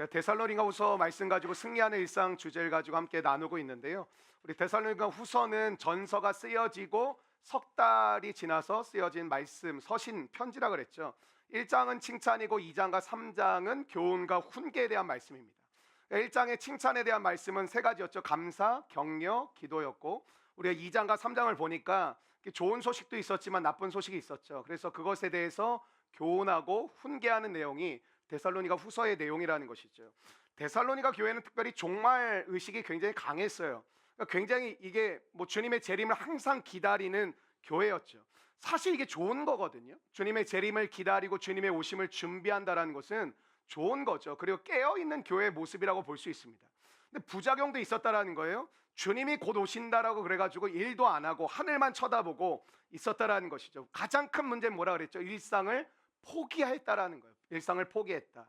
우리가 데살로니가후서 말씀 가지고 승리하는 일상 주제를 가지고 함께 나누고 있는데요. 우리 데살로니가후서는 전서가 쓰여지고 석 달이 지나서 쓰여진 말씀, 서신, 편지라 그랬죠. 1장은 칭찬이고 2장과 3장은 교훈과 훈계에 대한 말씀입니다. 1장의 칭찬에 대한 말씀은 세 가지였죠. 감사, 격려, 기도였고, 우리가 2장과 3장을 보니까 좋은 소식도 있었지만 나쁜 소식이 있었죠. 그래서 그것에 대해서 교훈하고 훈계하는 내용이 데살로니가 후서의 내용이라는 것이죠. 데살로니가 교회는 특별히 종말 의식이 굉장히 강했어요. 그러니까 굉장히 이게 주님의 재림을 항상 기다리는 교회였죠. 사실 이게 좋은 거거든요. 주님의 재림을 기다리고 주님의 오심을 준비한다라는 것은 좋은 거죠. 그리고 깨어있는 교회의 모습이라고 볼 수 있습니다. 근데 부작용도 있었다라는 거예요. 주님이 곧 오신다라고 그래가지고 일도 안 하고 하늘만 쳐다보고 있었다라는 것이죠. 가장 큰 문제는 뭐라 그랬죠? 일상을 포기했다라는 거예요. 일상을 포기했다.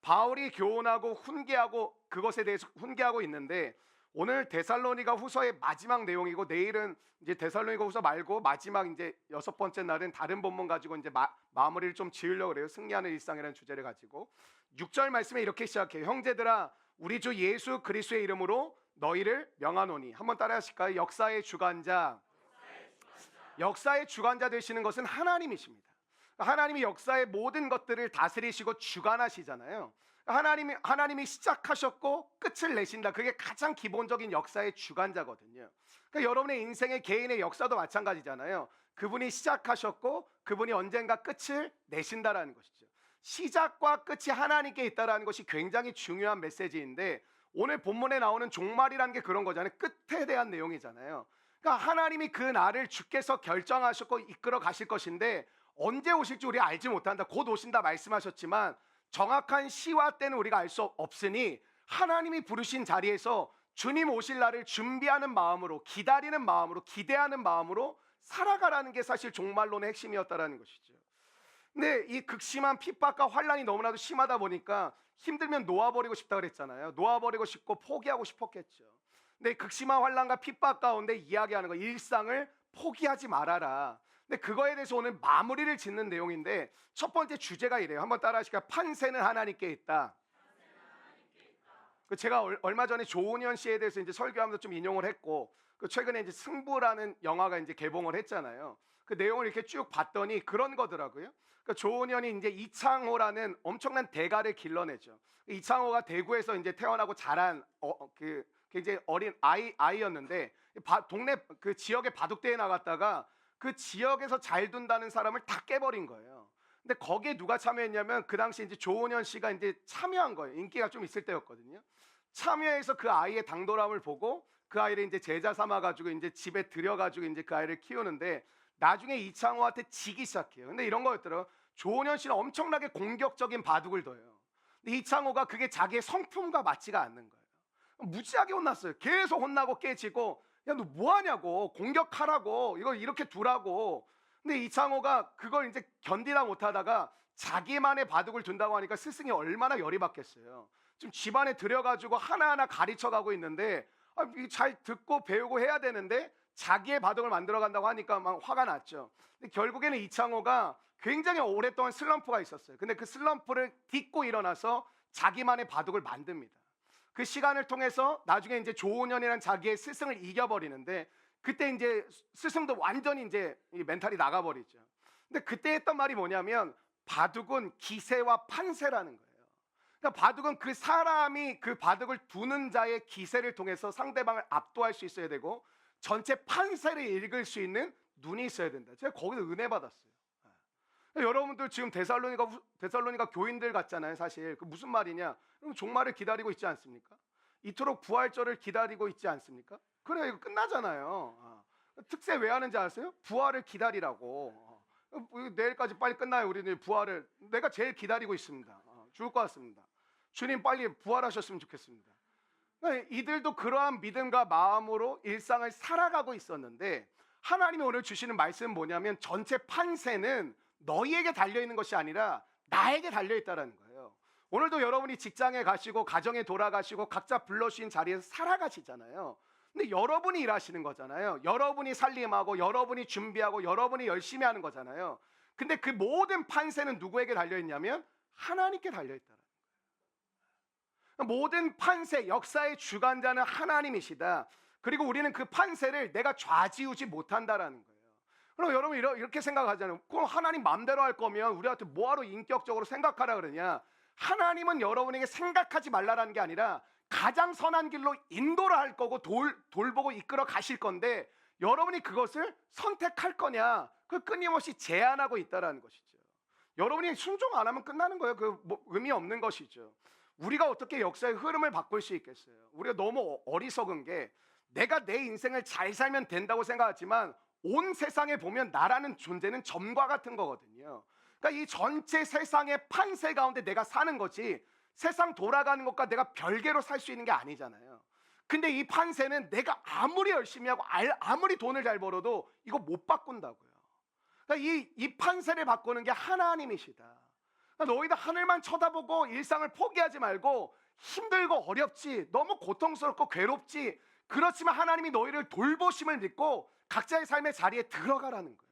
바울이 교훈하고 훈계하고 그것에 대해서 훈계하고 있는데, 오늘 데살로니가 후서의 마지막 내용이고 내일은 이제 데살로니가 후서 말고 마지막 이제 6번째 날은 다른 본문 가지고 이제 마무리를 좀 지으려고 그래요. 승리하는 일상이라는 주제를 가지고 6절 말씀에 이렇게 시작해요. 형제들아, 우리 주 예수 그리스도의 이름으로 너희를 명하노니. 한번 따라 하실까요? 역사의 주관자 되시는 것은 하나님이십니다. 하나님이 역사의 모든 것들을 다스리시고 주관하시잖아요. 하나님이 시작하셨고 끝을 내신다. 그게 가장 기본적인 역사의 주관자거든요. 그러니까 여러분의 인생의 개인의 역사도 마찬가지잖아요. 그분이 시작하셨고 그분이 언젠가 끝을 내신다라는 것이죠. 시작과 끝이 하나님께 있다라는 것이 굉장히 중요한 메시지인데, 오늘 본문에 나오는 종말이라는 게 그런 거잖아요. 끝에 대한 내용이잖아요. 그러니까 하나님이 그 날을 주께서 결정하셨고 이끌어 가실 것인데, 언제 오실지 우리 알지 못한다. 곧 오신다 말씀하셨지만 정확한 시와 때는 우리가 알 수 없으니 하나님이 부르신 자리에서 주님 오실 날을 준비하는 마음으로, 기다리는 마음으로, 기대하는 마음으로 살아가라는 게 사실 종말론의 핵심이었다라는 것이죠. 근데 이 극심한 핍박과 환란이 너무나도 심하다 보니까 힘들면 놓아버리고 싶다 그랬잖아요. 놓아버리고 싶고 포기하고 싶었겠죠. 근데 극심한 환란과 핍박 가운데 이야기하는 거, 일상을 포기하지 말아라. 근데 그거에 대해서 오늘 마무리를 짓는 내용인데, 첫 번째 주제가 이래요. 한번 따라 하실까요? 판세는 하나님께 있다. 제가 얼마 전에 조은현 씨에 대해서 이제 설교하면서 좀 인용을 했고, 최근에 이제 승부라는 영화가 이제 개봉을 했잖아요. 그 내용을 이렇게 쭉 봤더니 그런 거더라고요. 조은현이 이제 이창호라는 엄청난 대가를 길러내죠. 이창호가 대구에서 이제 태어나고 자란 그 굉장히 어린 아이였는데, 동네 그 지역의 바둑대에 나갔다가 그 지역에서 잘 둔다는 사람을 다 깨버린 거예요. 근데 거기에 누가 참여했냐면 그 당시 이제 조은현 씨가 이제 참여한 거예요. 인기가 좀 있을 때였거든요. 참여해서 그 아이의 당돌함을 보고 그 아이를 이제 제자 삼아 가지고 이제 집에 들여가지고 이제 그 아이를 키우는데, 나중에 이창호한테 지기 시작해요. 근데 이런 거였더라고요. 조은현 씨는 엄청나게 공격적인 바둑을 둬요. 근데 이창호가 그게 자기의 성품과 맞지가 않는 거예요. 무지하게 혼났어요. 계속 혼나고 깨지고, 야, 너 뭐하냐고, 공격하라고, 이걸 이렇게 두라고. 근데 이창호가 그걸 이제 견디다 못하다가 자기만의 바둑을 둔다고 하니까 스승이 얼마나 열이 받겠어요. 좀 집안에 들여가지고 하나하나 가르쳐가고 있는데, 잘 듣고 배우고 해야 되는데 자기의 바둑을 만들어 간다고 하니까 막 화가 났죠. 근데 결국에는 이창호가 굉장히 오랫동안 슬럼프가 있었어요. 근데 그 슬럼프를 딛고 일어나서 자기만의 바둑을 만듭니다. 그 시간을 통해서 나중에 이제 조은현이라는 자기의 스승을 이겨버리는데, 그때 이제 스승도 완전히 이제 멘탈이 나가버리죠. 근데 그때 했던 말이 뭐냐면, 바둑은 기세와 판세라는 거예요. 그러니까 바둑은 그 사람이 그 바둑을 두는 자의 기세를 통해서 상대방을 압도할 수 있어야 되고, 전체 판세를 읽을 수 있는 눈이 있어야 된다. 제가 거기서 은혜 받았어요. 여러분들 지금 데살로니가 교인들 같잖아요. 사실 그 무슨 말이냐? 그럼 종말을 기다리고 있지 않습니까? 이토록 부활절을 기다리고 있지 않습니까? 그래, 이거 끝나잖아요. 특세 왜 하는지 아세요? 부활을 기다리라고. 내일까지 빨리 끝나요. 우리는 부활을 내가 제일 기다리고 있습니다. 죽을 것 같습니다. 주님 빨리 부활하셨으면 좋겠습니다. 이들도 그러한 믿음과 마음으로 일상을 살아가고 있었는데, 하나님이 오늘 주시는 말씀은 뭐냐면, 전체 판세는 너희에게 달려있는 것이 아니라 나에게 달려있다는 거예요. 오늘도 여러분이 직장에 가시고 가정에 돌아가시고 각자 불러주신 자리에서 살아가시잖아요. 근데 여러분이 일하시는 거잖아요. 여러분이 살림하고 여러분이 준비하고 여러분이 열심히 하는 거잖아요. 근데 그 모든 판세는 누구에게 달려있냐면 하나님께 달려있다는 거예요. 모든 판세, 역사의 주관자는 하나님이시다. 그리고 우리는 그 판세를 내가 좌지우지 못한다라는 거예요. 그럼 여러분 이렇게 생각하잖아요. 그럼 하나님 마음대로 할 거면 우리한테 뭐하러 인격적으로 생각하라 그러냐? 하나님은 여러분에게 생각하지 말라라는 게 아니라 가장 선한 길로 인도를 할 거고 돌보고 이끌어 가실 건데, 여러분이 그것을 선택할 거냐, 그 끊임없이 제한하고 있다라는 것이죠. 여러분이 순종 안 하면 끝나는 거예요. 의미 없는 것이죠. 우리가 어떻게 역사의 흐름을 바꿀 수 있겠어요? 우리가 너무 어리석은 게, 내가 내 인생을 잘 살면 된다고 생각하지만 온 세상에 보면 나라는 존재는 점과 같은 거거든요. 그러니까 이 전체 세상의 판세 가운데 내가 사는 거지, 세상 돌아가는 것과 내가 별개로 살 수 있는 게 아니잖아요. 근데 이 판세는 내가 아무리 열심히 하고 아무리 돈을 잘 벌어도 이거 못 바꾼다고요. 그러니까 이 판세를 바꾸는 게 하나님이시다. 그러니까 너희들 하늘만 쳐다보고 일상을 포기하지 말고, 힘들고 어렵지, 너무 고통스럽고 괴롭지, 그렇지만 하나님이 너희를 돌보심을 믿고 각자의 삶의 자리에 들어가라는 거예요.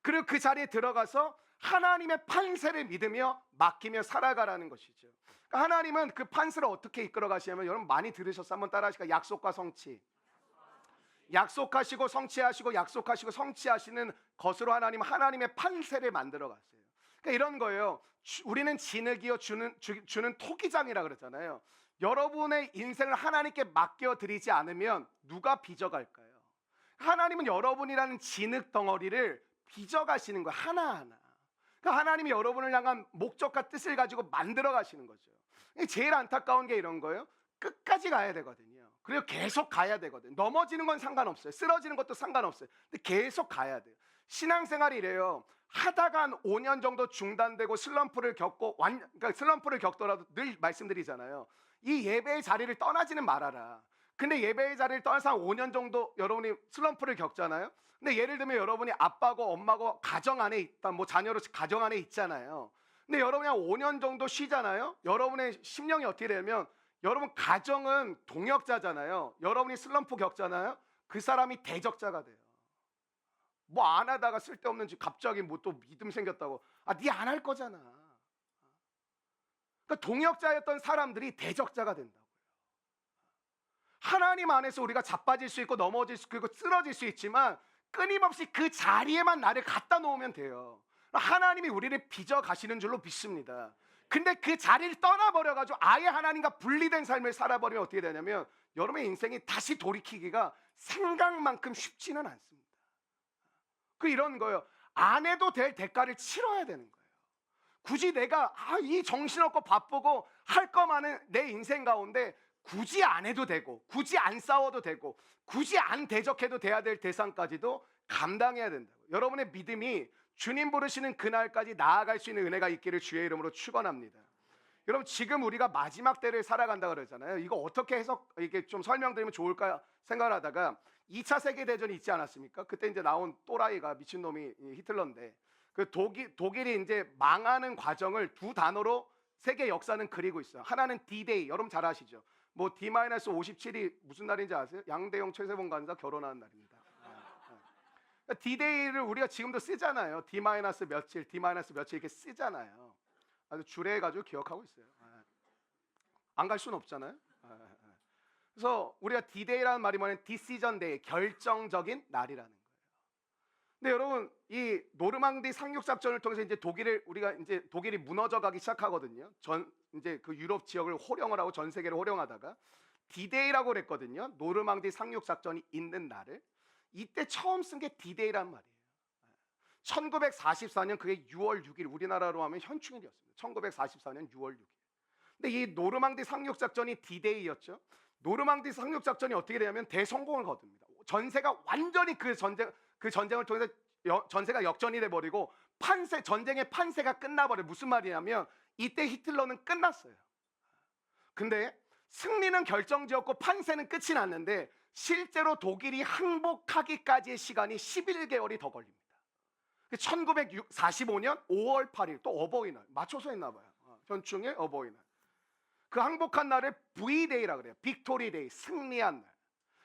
그리고 그 자리에 들어가서 하나님의 판세를 믿으며 맡기며 살아가라는 것이죠. 그러니까 하나님은 그 판세를 어떻게 이끌어 가시냐면, 여러분 많이 들으셔서 한번 따라 하실까요? 약속과 성취. 약속하시고 성취하시고 약속하시고 성취하시는 것으로 하나님의 판세를 만들어 갔어요. 그러니까 이런 거예요. 우리는 진흙이요 주는 토기장이라 그랬잖아요. 여러분의 인생을 하나님께 맡겨드리지 않으면 누가 빚어갈까요? 하나님은 여러분이라는 진흙 덩어리를 빚어가시는 거예요. 하나하나. 그러니까 하나님이 여러분을 향한 목적과 뜻을 가지고 만들어 가시는 거죠. 제일 안타까운 게 이런 거예요. 끝까지 가야 되거든요. 그리고 계속 가야 되거든요. 넘어지는 건 상관없어요. 쓰러지는 것도 상관없어요. 근데 계속 가야 돼요. 신앙생활이 이래요. 하다가 한 5년 정도 중단되고 슬럼프를 겪고, 그러니까 슬럼프를 겪더라도 늘 말씀드리잖아요. 이 예배의 자리를 떠나지는 말아라. 근데 예배의 자리를 떠나서 한 5년 정도 여러분이 슬럼프를 겪잖아요. 근데 예를 들면 여러분이 아빠고 엄마고 가정 안에 있다, 뭐 자녀로 가정 안에 있잖아요. 근데 여러분이 한 5년 정도 쉬잖아요. 여러분의 심령이 어떻게 되면, 여러분 가정은 동역자잖아요. 여러분이 슬럼프 겪잖아요. 그 사람이 대적자가 돼요. 뭐 안 하다가 쓸데없는 짓 갑자기 뭐 또 믿음 생겼다고, 네 안 할 거잖아. 그러니까 동역자였던 사람들이 대적자가 된다고요. 하나님 안에서 우리가 자빠질 수 있고 넘어질 수 있고 쓰러질 수 있지만, 끊임없이 그 자리에만 나를 갖다 놓으면 돼요. 하나님이 우리를 빚어 가시는 줄로 믿습니다. 근데 그 자리를 떠나버려가지고 아예 하나님과 분리된 삶을 살아버리면 어떻게 되냐면, 여러분의 인생이 다시 돌이키기가 생각만큼 쉽지는 않습니다. 이런 거예요. 안 해도 될 대가를 치러야 되는 거예요. 굳이 내가 이 정신없고 바쁘고 할 거 많은 내 인생 가운데 굳이 안 해도 되고, 굳이 안 싸워도 되고, 굳이 안 대적해도 돼야 될 대상까지도 감당해야 된다고. 여러분의 믿음이 주님 부르시는 그날까지 나아갈 수 있는 은혜가 있기를 주의 이름으로 축원합니다. 여러분 지금 우리가 마지막 때를 살아간다 그러잖아요. 이거 어떻게 이게 좀 설명드리면 좋을까 생각을 하다가, 2차 세계대전이 있지 않았습니까? 그때 이제 나온 또라이가 미친놈이 히틀러인데, 그 독일이 이제 망하는 과정을 두 단어로 세계 역사는 그리고 있어요. 하나는 D-Day, 여러분 잘 아시죠? 뭐 D-57이 무슨 날인지 아세요? 양대영 최세봉 간사 결혼하는 날입니다. D-Day를 우리가 지금도 쓰잖아요. D-며칠, D-며칠 이렇게 쓰잖아요. 아주 주례해가지고 기억하고 있어요. 안 갈 수는 없잖아요. 그래서 우리가 D-Day라는 말이 뭐냐면 디시전 데이, 결정적인 날이라는 거예요. 근데 여러분 이 노르망디 상륙 작전을 통해서 이제 독일이 무너져가기 시작하거든요. 이제 그 유럽 지역을 호령을 하고 전 세계를 호령하다가 D-Day라고 그랬거든요. 노르망디 상륙 작전이 있는 날을. 이때 처음 쓴 게 D-Day란 말이에요. 1944년 그게 6월 6일, 우리나라로 하면 현충일이었습니다. 1944년 6월 6일. 근데 이 노르망디 상륙 작전이 D-Day였죠. 노르망디 상륙 작전이 어떻게 되냐면 대성공을 거둡니다. 전세가 완전히 그 전쟁을 통해서 전세가 역전이 돼 버리고 전쟁의 판세가 끝나버려. 무슨 말이냐면 이때 히틀러는 끝났어요. 근데 승리는 결정지었고 판세는 끝이 났는데, 실제로 독일이 항복하기까지의 시간이 11개월이 더 걸립니다. 1945년 5월 8일, 또 어버이날 맞춰서 했나 봐요. 현충일, 어버이날. 그 항복한 날을 V-Day라 그래요. 빅토리 데이, 승리한 날.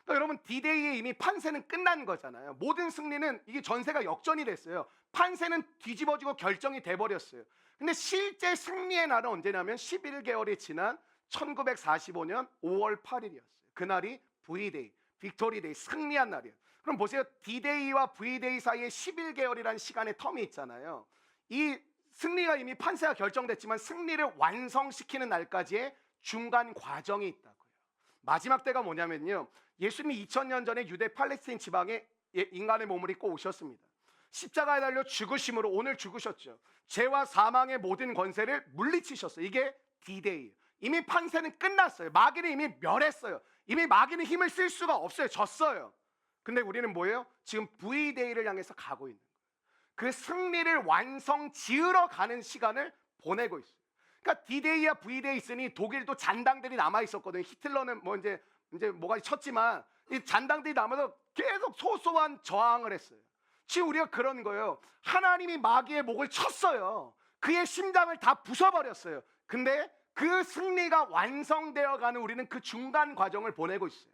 그러니까 여러분 D-Day에 이미 판세는 끝난 거잖아요. 모든 승리는, 이게 전세가 역전이 됐어요. 판세는 뒤집어지고 결정이 돼버렸어요. 근데 실제 승리의 날은 언제냐면 11개월이 지난 1945년 5월 8일이었어요. 그날이 V-Day, 빅토리데이, 승리한 날이에요. 그럼 보세요. D-Day와 V-Day 사이에 11개월이라는 시간의 텀이 있잖아요. 이 승리가 이미 판세가 결정됐지만 승리를 완성시키는 날까지의 중간 과정이 있다고요. 마지막 때가 뭐냐면요. 예수님이 2000년 전에 유대 팔레스타인 지방에 인간의 몸을 입고 오셨습니다. 십자가에 달려 죽으심으로 오늘 죽으셨죠. 죄와 사망의 모든 권세를 물리치셨어요. 이게 D-Day. 이미 판세는 끝났어요. 마귀는 이미 멸했어요. 이미 마귀는 힘을 쓸 수가 없어요. 졌어요. 근데 우리는 뭐예요? 지금 V-Day를 향해서 가고 있는 거예요. 그 승리를 완성 지으러 가는 시간을 보내고 있어요. 그러니까 D-Day와 V-Day 있으니 독일도 잔당들이 남아 있었거든요. 히틀러는 뭐 이제 뭐가 쳤지만 이 잔당들이 남아서 계속 소소한 저항을 했어요. 지금 우리가 그런 거예요. 하나님이 마귀의 목을 쳤어요. 그의 심장을 다 부숴버렸어요. 근데 그 승리가 완성되어 가는 우리는 그 중간 과정을 보내고 있어요.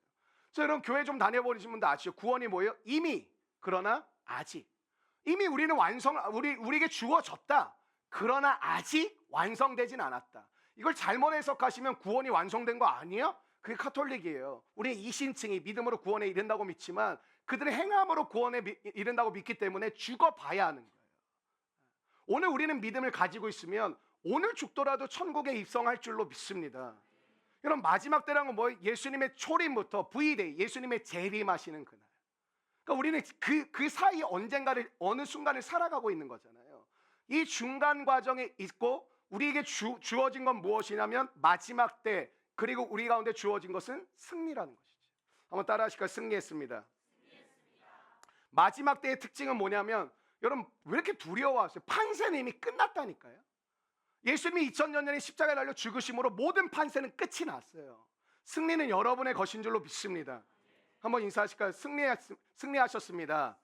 그래서 여러분 교회 좀 다녀보신 분들 아시죠? 구원이 뭐예요? 이미, 그러나 아직. 이미 우리는 우리에게 주어졌다. 그러나 아직 완성되진 않았다. 이걸 잘못 해석하시면 구원이 완성된 거 아니에요? 그게 카톨릭이에요. 우리는 이신층이 믿음으로 구원에 이른다고 믿지만 그들의 행함으로 구원에 이른다고 믿기 때문에 죽어봐야 하는 거예요. 오늘 우리는 믿음을 가지고 있으면 오늘 죽더라도 천국에 입성할 줄로 믿습니다. 여러분 마지막 때라는 건 뭐예요? 예수님의 초림부터 V-Day, 예수님의 재림하시는 그날. 그러니까 우리는 그 사이 언젠가를 어느 순간을 살아가고 있는 거잖아요. 이 중간 과정에 있고 우리에게 주어진 건 무엇이냐면 마지막 때, 그리고 우리 가운데 주어진 것은 승리라는 것이죠. 한번 따라 하실까요? 승리했습니다. 마지막 때의 특징은 뭐냐면 여러분 왜 이렇게 두려워하세요? 판세는 이미 끝났다니까요. 예수님이 2000년 전에 십자가에 달려 죽으심으로 모든 판세는 끝이 났어요. 승리는 여러분의 것인 줄로 믿습니다. 한번 인사하실까요? 승리하셨습니다.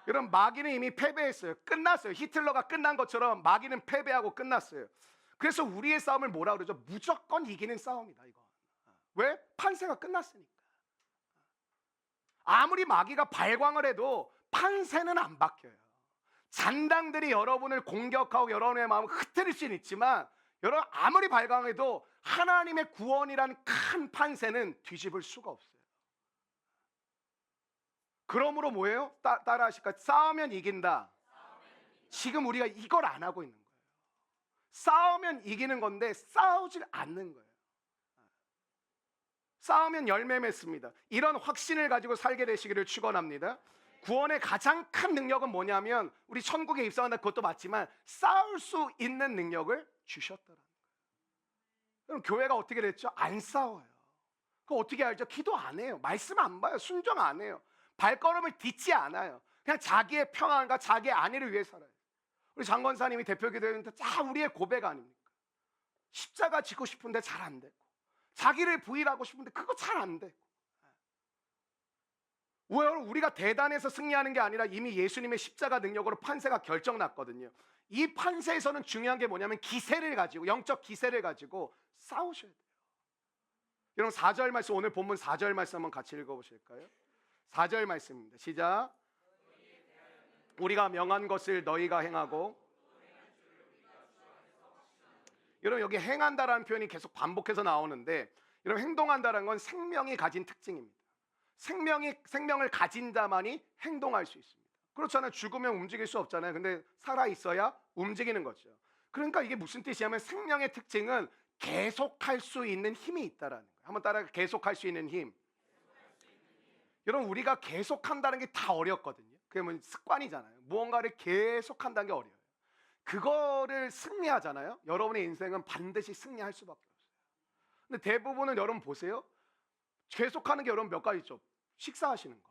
여러분 마귀는 이미 패배했어요. 끝났어요. 히틀러가 끝난 것처럼 마귀는 패배하고 끝났어요. 그래서 우리의 싸움을 뭐라 그러죠? 무조건 이기는 싸움이다 이거. 왜? 판세가 끝났으니까. 아무리 마귀가 발광을 해도 판세는 안 바뀌어요. 잔당들이 여러분을 공격하고 여러분의 마음을 흩트릴 수는 있지만 여러분 아무리 발광해도 하나님의 구원이란 큰 판세는 뒤집을 수가 없어요. 그러므로 뭐예요? 따라 하실까요? 싸우면 이긴다. 지금 우리가 이걸 안 하고 있는 거예요. 싸우면 이기는 건데 싸우질 않는 거예요. 싸우면 열매 맺습니다. 이런 확신을 가지고 살게 되시기를 축원합니다. 구원의 가장 큰 능력은 뭐냐면 우리 천국에 입성한다 그것도 맞지만 싸울 수 있는 능력을 주셨더라는 거예요. 그럼 교회가 어떻게 됐죠? 안 싸워요. 그거 어떻게 알죠? 기도 안 해요. 말씀 안 봐요. 순종 안 해요. 발걸음을 딛지 않아요. 그냥 자기의 평안과 자기의 안위를 위해 살아요. 우리 장건사님이 대표 기도했는데 다 우리의 고백 아닙니까? 십자가 지고 싶은데 잘 안 되고 자기를 부인하고 싶은데 그거 잘 안 되고. 왜? 우리가 대단해서 승리하는 게 아니라 이미 예수님의 십자가 능력으로 판세가 결정났거든요. 이 판세에서는 중요한 게 뭐냐면 기세를 가지고, 영적 기세를 가지고 싸우셔야 돼요. 여러분 4절 말씀, 오늘 본문 4절 말씀 한번 같이 읽어보실까요? 4절 말씀입니다. 시작. 우리가 명한 것을 너희가 행하고. 여러분 여기 행한다라는 표현이 계속 반복해서 나오는데 여러분 행동한다라는 건 생명이 가진 특징입니다. 생명을 가진 자만이 행동할 수 있습니다. 그렇잖아요. 죽으면 움직일 수 없잖아요. 근데 살아있어야 움직이는 거죠. 그러니까 이게 무슨 뜻이냐면 생명의 특징은 계속할 수 있는 힘이 있다라는 거예요. 한번 따라 계속할 수 있는 힘. 여러분 우리가 계속한다는 게 다 어렵거든요. 그게 뭐 습관이잖아요. 무언가를 계속한다는 게 어려워요. 그거를 승리하잖아요. 여러분의 인생은 반드시 승리할 수밖에 없어요. 근데 대부분은 여러분 보세요. 계속하는 게 여러분 몇 가지 있죠. 식사하시는 거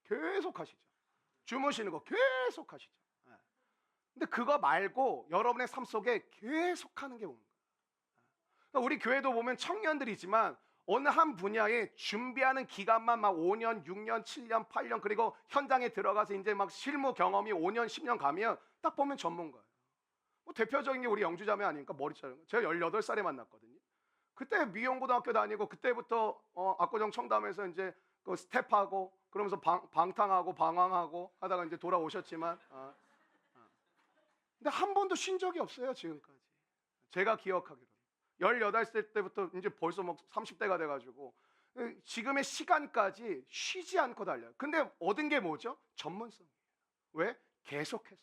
계속 하시죠. 주무시는 거 계속 하시죠. 근데 그거 말고 여러분의 삶 속에 계속하는 게 뭔가. 그러니까 우리 교회도 보면 청년들이지만 어느 한 분야에 준비하는 기간만 막 5년, 6년, 7년, 8년 그리고 현장에 들어가서 이제 막 실무 경험이 5년, 10년 가면 딱 보면 전문가예요. 뭐 대표적인 게 우리 영주자매 아닙니까? 머리 자른 거. 제가 18살에 만났거든요. 그때 미용고등학교 다니고 그때부터 압구정 청담에서 이제 그 스텝하고 그러면서 방탕하고 방황하고 하다가 이제 돌아오셨지만 근데 한 번도 쉰 적이 없어요 지금까지. 제가 기억하기로. 18살 때부터 이제 벌써 막 30대가 돼가지고 지금의 시간까지 쉬지 않고 달려요. 근데 얻은 게 뭐죠? 전문성이에요. 왜? 계속했어요.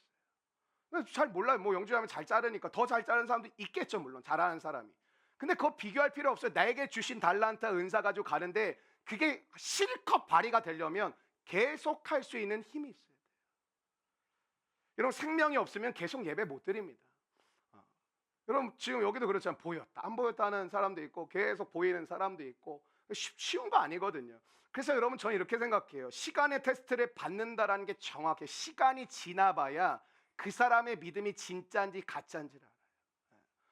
잘 몰라요. 뭐 영주하면 잘 자르니까 더 잘 자르는 사람도 있겠죠, 물론 잘하는 사람이. 근데 그거 비교할 필요 없어요. 나에게 주신 달란트 은사 가지고 가는데 그게 실컷 발휘가 되려면 계속할 수 있는 힘이 있어요. 여러분 생명이 없으면 계속 예배 못 드립니다. 여러분 지금 여기도 그렇잖아요. 보였다 안 보였다는 사람도 있고 계속 보이는 사람도 있고 쉬운 거 아니거든요. 그래서 여러분 저는 이렇게 생각해요. 시간의 테스트를 받는다라는 게 정확해. 시간이 지나봐야 그 사람의 믿음이 진짜인지 가짜인지를 알아요.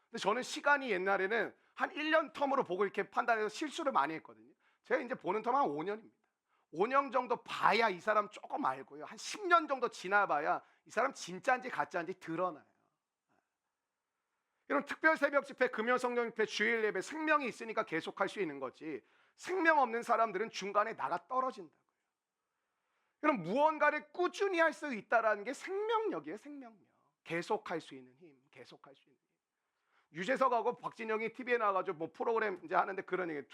근데 저는 시간이 옛날에는 한 1년 텀으로 보고 이렇게 판단해서 실수를 많이 했거든요. 제가 이제 보는 텀 한 5년입니다. 5년 정도 봐야 이 사람 조금 알고요. 한 10년 정도 지나봐야 이 사람 진짜인지 가짜인지 드러나요. 이런 특별 새벽 집회, 금요 성령 집회, 주일 예배 생명이 있으니까 계속할 수 있는 거지. 생명 없는 사람들은 중간에 나가 떨어진다고요. 그럼 무언가를 꾸준히 할 수 있다라는 게 생명력이에요. 생명력. 계속할 수 있는 힘, 계속할 수 있는 힘. 유재석하고 박진영이 TV에 나와가지고 뭐 프로그램 이제 하는데 그런 얘기.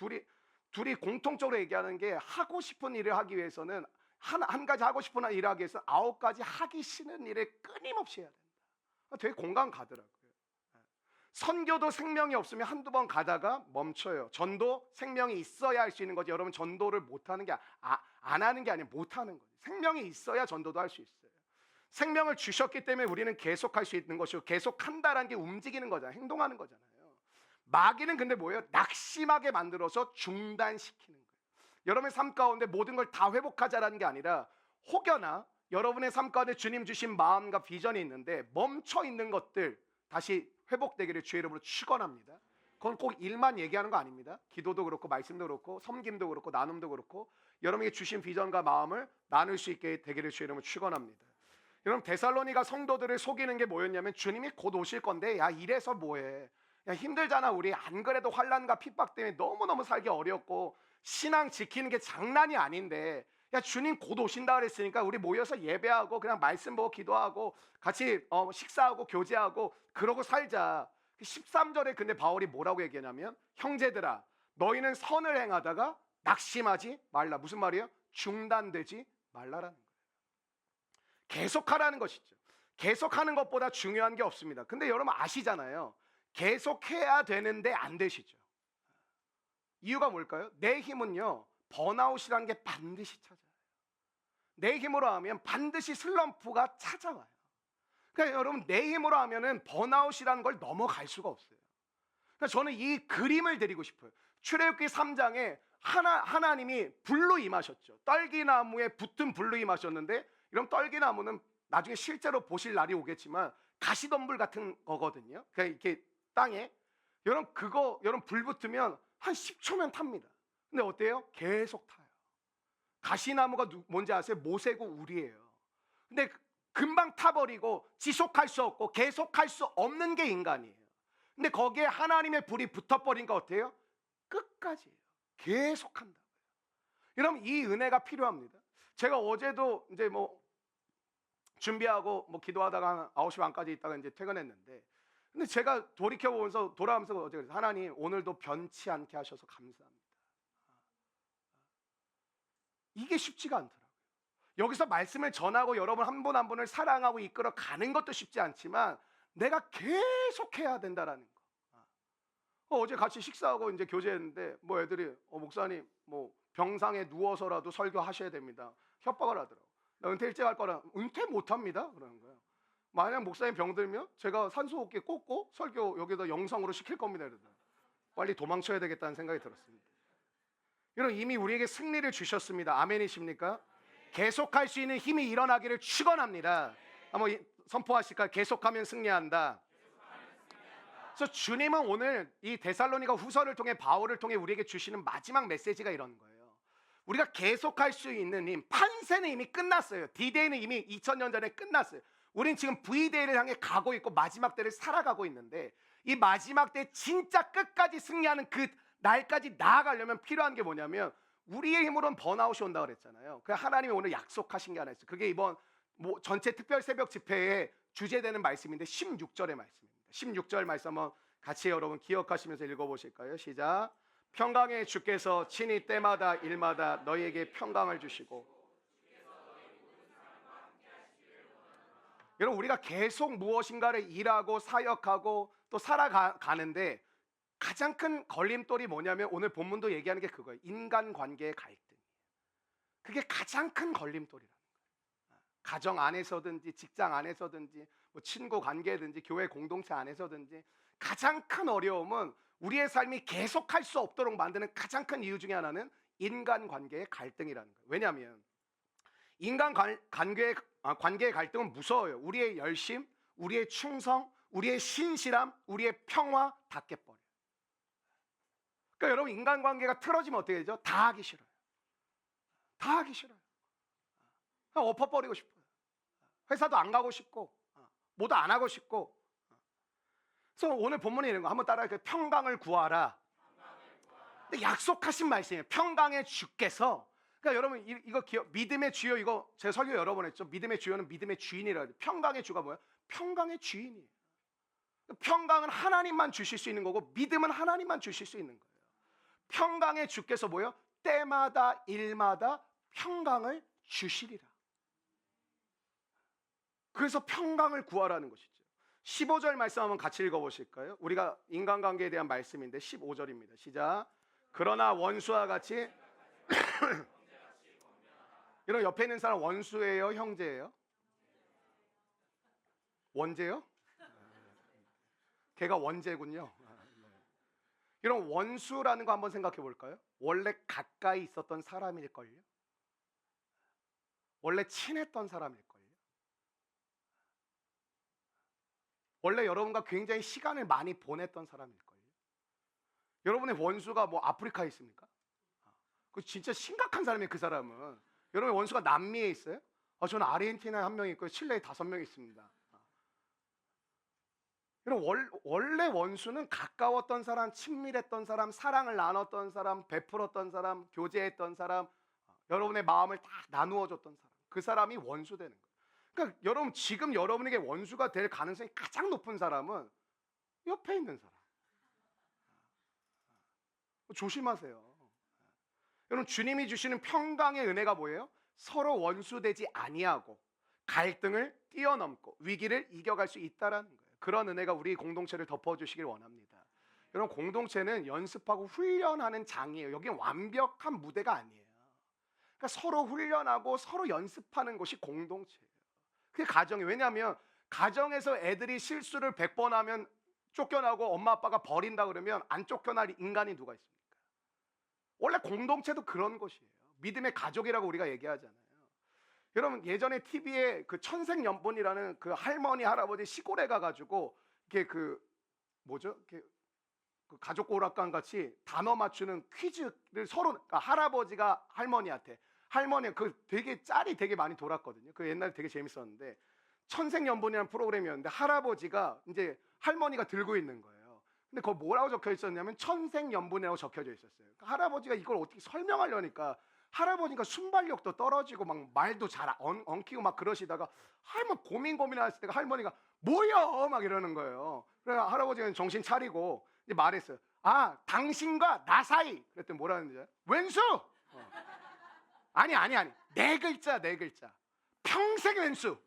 둘이 공통적으로 얘기하는 게 하고 싶은 일을 하기 위해서는 한 가지 하고 싶은 일을 하기 위해서 9가지 하기 싫은 일을 끊임없이 해야 된다. 되게 공감 가더라고요. 선교도 생명이 없으면 한두 번 가다가 멈춰요. 전도 생명이 있어야 할 수 있는 거지. 여러분 전도를 못하는 게 안 하는 게 아니라 못하는 거지. 생명이 있어야 전도도 할 수 있어요. 생명을 주셨기 때문에 우리는 계속할 수 있는 것이고 계속한다라는 게 움직이는 거잖아요. 행동하는 거잖아요. 마귀는 근데 뭐예요? 낙심하게 만들어서 중단시키는 거예요. 여러분의 삶 가운데 모든 걸 다 회복하자라는 게 아니라 혹여나 여러분의 삶 가운데 주님 주신 마음과 비전이 있는데 멈춰 있는 것들 다시 회복되기를 주의 이름으로 축원합니다. 그건 꼭 일만 얘기하는 거 아닙니다. 기도도 그렇고 말씀도 그렇고 섬김도 그렇고 나눔도 그렇고 여러분에게 주신 비전과 마음을 나눌 수 있게 되기를 주의 이름으로 축원합니다. 여러분 데살로니가 성도들을 속이는 게 뭐였냐면 주님이 곧 오실 건데 야 이래서 뭐해. 야 힘들잖아. 우리 안 그래도 환난과 핍박 때문에 너무너무 살기 어렵고 신앙 지키는 게 장난이 아닌데 야 주님 곧 오신다 그랬으니까 우리 모여서 예배하고 그냥 말씀 보고 기도하고 같이 식사하고 교제하고 그러고 살자. 13절에 근데 바울이 뭐라고 얘기하냐면 형제들아 너희는 선을 행하다가 낙심하지 말라. 무슨 말이에요? 중단되지 말라라는 거예요. 계속하라는 것이죠. 계속하는 것보다 중요한 게 없습니다. 근데 여러분 아시잖아요. 계속해야 되는데 안 되시죠. 이유가 뭘까요? 내 힘은요 번아웃이라는 게 반드시 찾아요. 내 힘으로 하면 반드시 슬럼프가 찾아와요. 그러니까 여러분 내 힘으로 하면은 번아웃이라는 걸 넘어갈 수가 없어요. 그러니까 저는 이 그림을 드리고 싶어요. 출애굽기 3장에 하나님이 불로 임하셨죠. 떨기나무에 붙은 불로 임하셨는데 이런 떨기나무는 나중에 실제로 보실 날이 오겠지만 가시덤불 같은 거거든요. 그러니까 이렇게 땅에 여러분 불 붙으면 한 10초면 탑니다. 근데 어때요? 계속 타요. 가시나무가 뭔지 아세요? 모세고 우리예요. 근데 금방 타버리고 지속할 수 없고 계속할 수 없는 게 인간이에요. 근데 거기에 하나님의 불이 붙어버린 거 어때요? 끝까지예요. 계속한다고요. 여러분 이 은혜가 필요합니다. 제가 어제도 이제 뭐 준비하고 뭐 기도하다가 한 9시 반까지 있다가 이제 퇴근했는데 근데 제가 돌아오면서 어제 하나님 오늘도 변치 않게 하셔서 감사합니다. 이게 쉽지가 않더라고요. 여기서 말씀을 전하고 여러분 한 분 한 분을 사랑하고 이끌어 가는 것도 쉽지 않지만 내가 계속 해야 된다라는 거. 어제 같이 식사하고 이제 교제했는데 뭐 애들이 목사님 뭐 병상에 누워서라도 설교하셔야 됩니다. 협박을 하더라고. 나 은퇴 일찍 할 거라. 은퇴 못 합니다. 그러는 거예요. 만약 목사님 병들면 제가 산소호흡기 꽂고 설교 여기다 영상으로 시킬 겁니다. 이러더라고요. 빨리 도망쳐야 되겠다는 생각이 들었습니다. 여러분 이미 우리에게 승리를 주셨습니다. 아멘이십니까? 계속할 수 있는 힘이 일어나기를 축원합니다. 한번 선포하실까요? 계속하면 승리한다. 그래서 주님은 오늘 이 데살로니가 후서를 통해 바울을 통해 우리에게 주시는 마지막 메시지가 이런 거예요. 우리가 계속할 수 있는 힘, 판세는 이미 끝났어요. D-Day는 이미 2000년 전에 끝났어요. 우린 지금 V-Day를 향해 가고 있고 마지막 때를 살아가고 있는데 이 마지막 때 진짜 끝까지 승리하는 그 날까지 나아가려면 필요한 게 뭐냐면 우리의 힘으로는 번아웃이 온다고 그랬잖아요. 그 하나님이 오늘 약속하신 게 하나 있어요. 그게 이번 전체 특별 새벽 집회의 주제되는 말씀인데 16절의 말씀입니다. 16절 말씀 한번 같이 여러분 기억하시면서 읽어보실까요? 시작. 평강의 주께서 친히 때마다 일마다 너희에게 평강을 주시고. 여러분, 우리가 계속 무엇인가를 일하고 사역하고 또 살아가는데 가장 큰 걸림돌이 뭐냐면 오늘 본문도 얘기하는 게 그거예요. 인간관계의 갈등. 그게 가장 큰 걸림돌이라는 거예요. 가정 안에서든지 직장 안에서든지 뭐 친구 관계든지 교회 공동체 안에서든지 가장 큰 어려움은 우리의 삶이 계속할 수 없도록 만드는 가장 큰 이유 중에 하나는 인간관계의 갈등이라는 거예요. 왜냐하면 관계의 갈등은 무서워요. 우리의 열심, 우리의 충성, 우리의 신실함, 우리의 평화 다 깨버려요. 그러니까 여러분, 인간관계가 틀어지면 어떻게 되죠? 다 하기 싫어요. 다 하기 싫어요. 그냥 엎어버리고 싶어요. 회사도 안 가고 싶고 뭐도 안 하고 싶고. 그래서 오늘 본문에 있는 거 한번 따라할게요. 평강을 구하라. 근데 약속하신 말씀이에요. 평강의 주께서. 그러니까 여러분 이거 믿음의 주여, 이거 제가 설교 여러 번 했죠. 믿음의 주여는 믿음의 주인이라 해요. 평강의 주가 뭐예요? 평강의 주인이에요. 평강은 하나님만 주실 수 있는 거고 믿음은 하나님만 주실 수 있는 거예요. 평강의 주께서 뭐예요? 때마다 일마다 평강을 주시리라. 그래서 평강을 구하라는 것이죠. 15절 말씀 한번 같이 읽어보실까요? 우리가 인간관계에 대한 말씀인데 15절입니다. 시작. 그러나 원수와 같이 이런 옆에 있는 사람 원수예요? 형제예요? 원제요? 걔가 원제군요. 이런 원수라는 거 한번 생각해 볼까요? 원래 가까이 있었던 사람일걸요? 원래 친했던 사람일걸요? 원래 여러분과 굉장히 시간을 많이 보냈던 사람일걸요? 여러분의 원수가 뭐 아프리카에 있습니까? 그 진짜 심각한 사람이에요. 그 사람은. 여러분의 원수가 남미에 있어요? 저는 아르헨티나에 한 명 있고 칠레에 5명 있습니다. 여러분, 원래 원수는 가까웠던 사람, 친밀했던 사람, 사랑을 나눴던 사람, 베풀었던 사람, 교제했던 사람, 여러분의 마음을 다 나누어 줬던 사람, 그 사람이 원수 되는 거예요. 그러니까 여러분, 지금 여러분에게 원수가 될 가능성이 가장 높은 사람은 옆에 있는 사람. 조심하세요. 여러분, 주님이 주시는 평강의 은혜가 뭐예요? 서로 원수되지 아니하고 갈등을 뛰어넘고 위기를 이겨갈 수 있다라는 거예요. 그런 은혜가 우리 공동체를 덮어주시길 원합니다. 여러분, 공동체는 연습하고 훈련하는 장이에요. 여기는 완벽한 무대가 아니에요. 그러니까 서로 훈련하고 서로 연습하는 것이 공동체예요. 그게 가정이에요. 왜냐하면 가정에서 애들이 실수를 100번 하면 쫓겨나고 엄마 아빠가 버린다 그러면 안 쫓겨날 인간이 누가 있습니까? 원래 공동체도 그런 것이에요. 믿음의 가족이라고 우리가 얘기하잖아요. 여러분, 예전에 TV에 그 천생연분이라는 그 할머니 할아버지 시골에 가가지고 이렇게 그 가족 오락관 같이 단어 맞추는 퀴즈를 서로, 그러니까 할아버지가 할머니한테, 할머니 되게 짤이 되게 많이 돌았거든요. 그 옛날에 되게 재밌었는데 천생연분이라는 프로그램이었는데 할아버지가 이제 할머니가 들고 있는 거예요. 근데 그거 뭐라고 적혀 있었냐면 천생연분이라고 적혀져 있었어요. 그러니까 할아버지가 이걸 어떻게 설명하려니까 할아버지가 순발력도 떨어지고 막 말도 잘 엉키고 막 그러시다가 할머니 고민하실 때가 할머니가 뭐야 막 이러는 거예요. 그래서 할아버지가 정신 차리고 이제 말했어요. 당신과 나 사이. 그랬더니 뭐라는지 왼수. 아니 네 글자. 평생 왼수.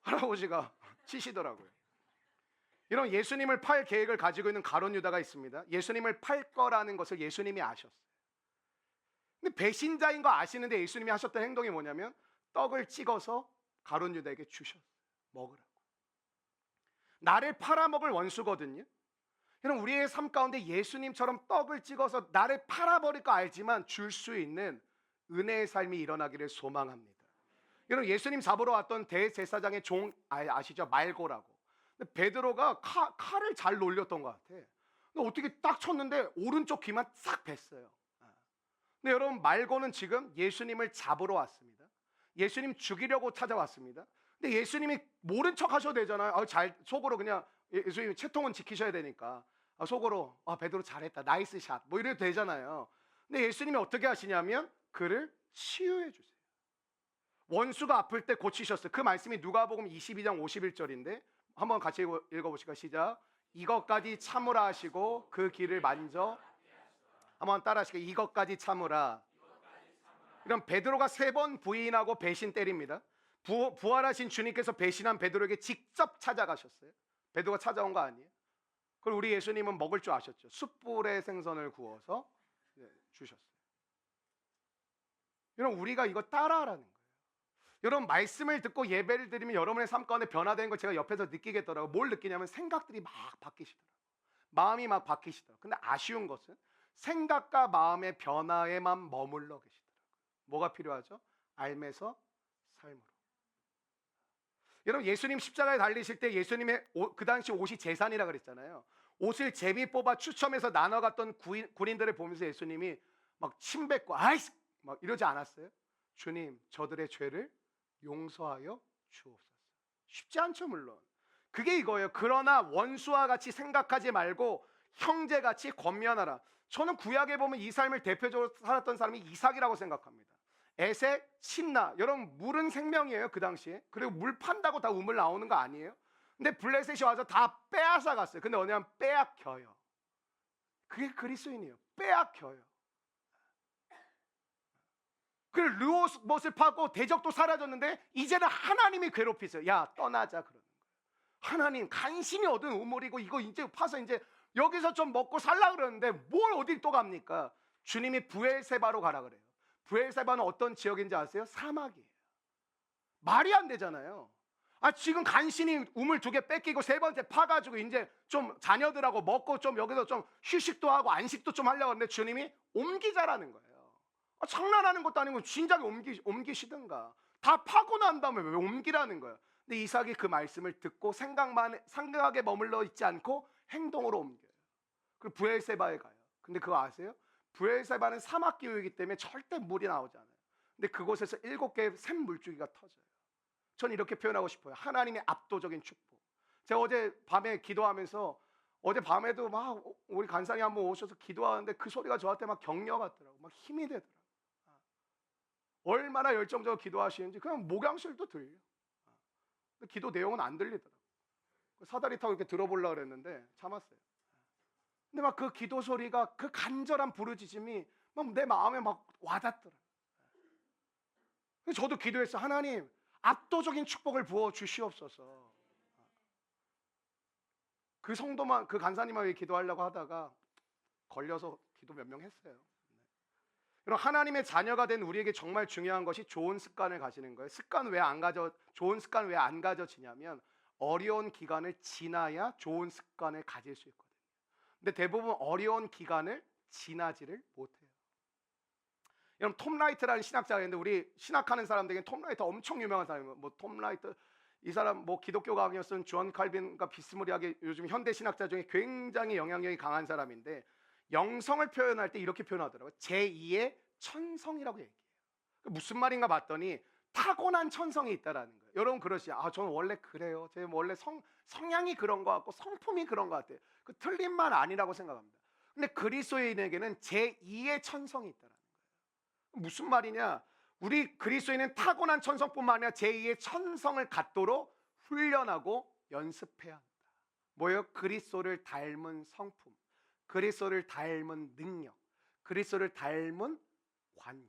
할아버지가 치시더라고요. 이런 예수님을 팔 계획을 가지고 있는 가룟 유다가 있습니다. 예수님을 팔 거라는 것을 예수님이 아셨어요. 근데 배신자인 거 아시는데 예수님이 하셨던 행동이 뭐냐면 떡을 찍어서 가룟 유다에게 주셨어요. 먹으라고. 나를 팔아먹을 원수거든요. 여러분, 우리의 삶 가운데 예수님처럼 떡을 찍어서 나를 팔아버릴 거 알지만 줄 수 있는 은혜의 삶이 일어나기를 소망합니다. 여러분, 예수님 잡으러 왔던 대제사장의 종 아시죠? 말고라고. 근데 베드로가 칼을 잘 놀렸던 것 같아. 근데 어떻게 딱 쳤는데 오른쪽 귀만 싹 뱄어요. 근데 여러분, 말고는 지금 예수님을 잡으러 왔습니다. 예수님 죽이려고 찾아왔습니다. 근데 예수님이 모른 척 하셔도 되잖아요. 속으로 그냥 예수님 채통은 지키셔야 되니까 속으로 베드로 잘했다, 나이스 샷 뭐 이래도 되잖아요. 근데 예수님이 어떻게 하시냐면 그를 치유해 주세요. 원수가 아플 때 고치셨어요. 그 말씀이 누가복음 22장 51절인데 한번 같이 읽어보실까요? 시작. 이것까지 참으라 하시고 그 길을 만져. 한번 따라하실까요? 이것까지 참으라. 이런 베드로가 3번 부인하고 배신 때립니다. 부활하신 주님께서 배신한 베드로에게 직접 찾아가셨어요. 베드로가 찾아온 거 아니에요. 그리고 우리 예수님은 먹을 줄 아셨죠. 숯불에 생선을 구워서 주셨어요. 여러분, 우리가 이거 따라하라는 거예요. 여러분, 말씀을 듣고 예배를 드리면 여러분의 삶 가운데 변화되는 걸 제가 옆에서 느끼겠더라고요. 뭘 느끼냐면 생각들이 막 바뀌시더라고요. 마음이 막 바뀌시더라고요. 근데 아쉬운 것은 생각과 마음의 변화에만 머물러 계시더라고요. 뭐가 필요하죠? 알면서 삶으로. 여러분, 예수님 십자가에 달리실 때 예수님의 그 당시 옷이 제산이라 그랬잖아요. 옷을 제비 뽑아 추첨해서 나눠갔던 군인들을 보면서 예수님이 막 침 뱉고 아이씨 막 이러지 않았어요? 주님, 저들의 죄를 용서하여 주옵소서. 쉽지 않죠, 물론. 그게 이거예요. 그러나 원수와 같이 생각하지 말고 형제같이 권면하라. 저는 구약에 보면 이 삶을 대표적으로 살았던 사람이 이삭이라고 생각합니다. 에색, 신나. 여러분, 물은 생명이에요, 그 당시에. 그리고 물 판다고 다 우물 나오는 거 아니에요? 근데 블레셋이 와서 다 빼앗아 갔어요. 근데 뭐냐면 빼앗겨요. 그게 그리스도인이에요. 빼앗겨요. 그 르옷못을 파고 대적도 사라졌는데 이제는 하나님이 괴롭히세요. 야, 떠나자 그러는 거예요. 하나님, 간신히 얻은 우물이고 이거 이제 파서 이제 여기서 좀 먹고 살라 그러는데 뭘 어딜 또 갑니까? 주님이 부엘세바로 가라 그래요. 부엘세바는 어떤 지역인지 아세요? 사막이에요. 말이 안 되잖아요. 지금 간신히 우물 2개 뺏기고 3번째 파가지고 이제 좀 자녀들하고 먹고 좀 여기서 좀 휴식도 하고 안식도 좀 하려고 하는데 주님이 옮기자라는 거예요. 장난하는 것도 아니고 진작에 옮기시든가. 다 파고 난 다음에 왜 옮기라는 거예요. 근데 이삭이 그 말씀을 듣고 생각에 머물러 있지 않고 행동으로 옮겨요. 그리고 부엘세바에 가요. 근데 그거 아세요? 부엘세바는 사막 기후이기 때문에 절대 물이 나오지 않아요. 근데 그곳에서 7개의 샘 물줄기가 터져요. 전 이렇게 표현하고 싶어요. 하나님의 압도적인 축복. 제가 어제 밤에 기도하면서 어제 밤에도 막 우리 간사님 한번 오셔서 기도하는데 그 소리가 저한테 막 격려 같더라고요. 막 힘이 되더라고요. 얼마나 열정적으로 기도하시는지 그냥 목양실도 들려요. 근데 기도 내용은 안 들리더라고요. 사다리 타고 이렇게 들어보려고 그랬는데 참았어요. 근데 막 그 기도 소리가, 그 간절한 부르짖음이 막 내 마음에 막 와닿더라고요. 저도 기도했어요. 하나님, 압도적인 축복을 부어 주시옵소서. 그 성도만, 그 간사님만 위해 기도하려고 하다가 걸려서 기도 몇 명 했어요. 여러분, 하나님의 자녀가 된 우리에게 정말 중요한 것이 좋은 습관을 가지는 거예요. 좋은 습관 왜 안 가져지냐면 어려운 기간을 지나야 좋은 습관을 가질 수 있거든요. 근데 대부분 어려운 기간을 지나지를 못해요. 여러분, 톰 라이트라는 신학자가 있는데 우리 신학하는 사람들에게 톰 라이트 엄청 유명한 사람이에요. 뭐 톰 라이트, 이 사람 뭐 기독교 강의를 쓴 존 칼빈과 비스무리하게 요즘 현대 신학자 중에 굉장히 영향력이 강한 사람인데 영성을 표현할 때 이렇게 표현하더라고요. 제2의 천성이라고 얘기해요. 무슨 말인가 봤더니 타고난 천성이 있다라는 거예요. 여러분 그러시죠. 저는 원래 그래요. 제 원래 성향이 그런 것 같고 성품이 그런 것 같아요. 그 틀린 말 아니라고 생각합니다. 근데 그리스도인에게는 제2의 천성이 있다라는 거예요. 무슨 말이냐? 우리 그리스도인은 타고난 천성뿐만 아니라 제2의 천성을 갖도록 훈련하고 연습해야 한다. 뭐예요? 그리스도를 닮은 성품, 그리스도를 닮은 능력, 그리스도를 닮은 관계.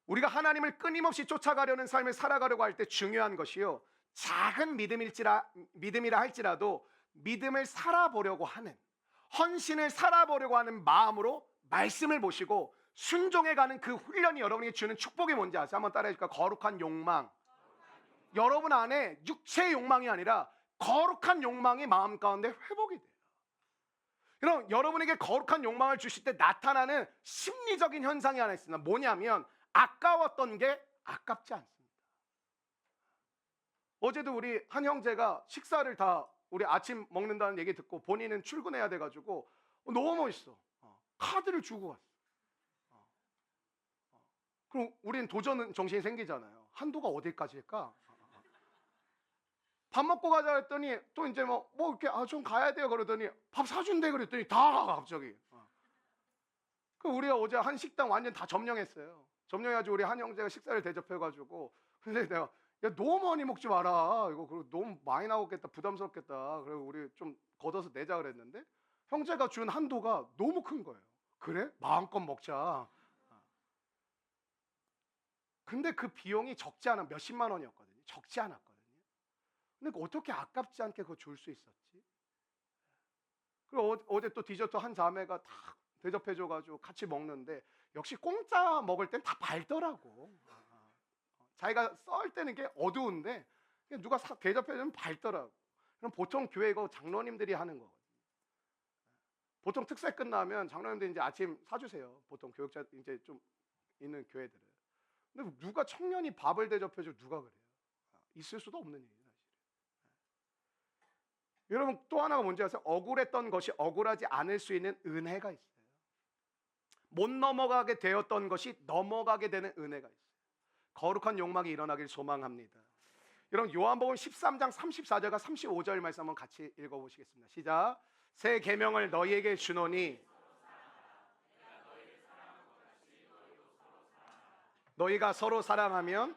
우리가 하나님을 끊임없이 쫓아가려는 삶을 살아가려고 할 때 중요한 것이요, 작은 믿음이라 할지라도 믿음을 살아보려고 하는, 헌신을 살아보려고 하는 마음으로 말씀을 보시고 순종해가는 그 훈련이 여러분에게 주는 축복이 뭔지 아세요? 한번 따라해 줄까요? 거룩한 욕망. 여러분 안에 육체의 욕망이 아니라 거룩한 욕망이 마음 가운데 회복이 돼요. 여러분에게 거룩한 욕망을 주실 때 나타나는 심리적인 현상이 하나 있습니다. 뭐냐면 아까웠던 게 아깝지 않습니다. 어제도 우리 한 형제가 식사를 다 우리 아침 먹는다는 얘기 듣고 본인은 출근해야 돼가지고 너무 멋있어. 카드를 주고 왔어. 그럼 우리는 도전 정신이 생기잖아요. 한도가 어디까지일까? 밥 먹고 가자 했더니 또 이제 뭐 이렇게 좀 가야 돼요 그러더니 밥 사준대 그랬더니 다 가 갑자기. 그 우리가 어제 한 식당 완전 다 점령했어요. 점령해가지고 우리 한 형제가 식사를 대접해가지고 근데 내가 야, 너무 많이 먹지 마라. 이거 그리고 너무 많이 나오겠다. 부담스럽겠다. 그리고 우리 좀 걷어서 내자 그랬는데 형제가 준 한도가 너무 큰 거예요. 그래? 마음껏 먹자. 근데 그 비용이 적지 않아 몇십만 원이었거든요. 적지 않았거든요. 근데 어떻게 아깝지 않게 그거 줄 수 있었지? 그리고 어제 또 디저트 한 자매가 다 대접해줘가지고 같이 먹는데 역시 공짜 먹을 땐 다 밝더라고. 자기가 썰 때는 게 어두운데 누가 대접해주면 밝더라고. 그럼 보통 교회 이거 장로님들이 하는 거거든요. 보통 특세 끝나면 장로님들 이제 아침 사주세요. 보통 교육자 이제 좀 있는 교회들은. 근데 누가 청년이 밥을 대접해줘 누가 그래요? 있을 수도 없는 일이에요. 사실. 여러분 또 하나가 뭔지 아세요? 억울했던 것이 억울하지 않을 수 있는 은혜가 있어요. 못 넘어가게 되었던 것이 넘어가게 되는 은혜가 있어요. 거룩한 욕망이 일어나길 소망합니다. 여러분 요한복음 13장 34절과 35절 말씀 한번 같이 읽어보시겠습니다. 시작. 새 계명을 너희에게 주노니 너희가 서로 사랑하면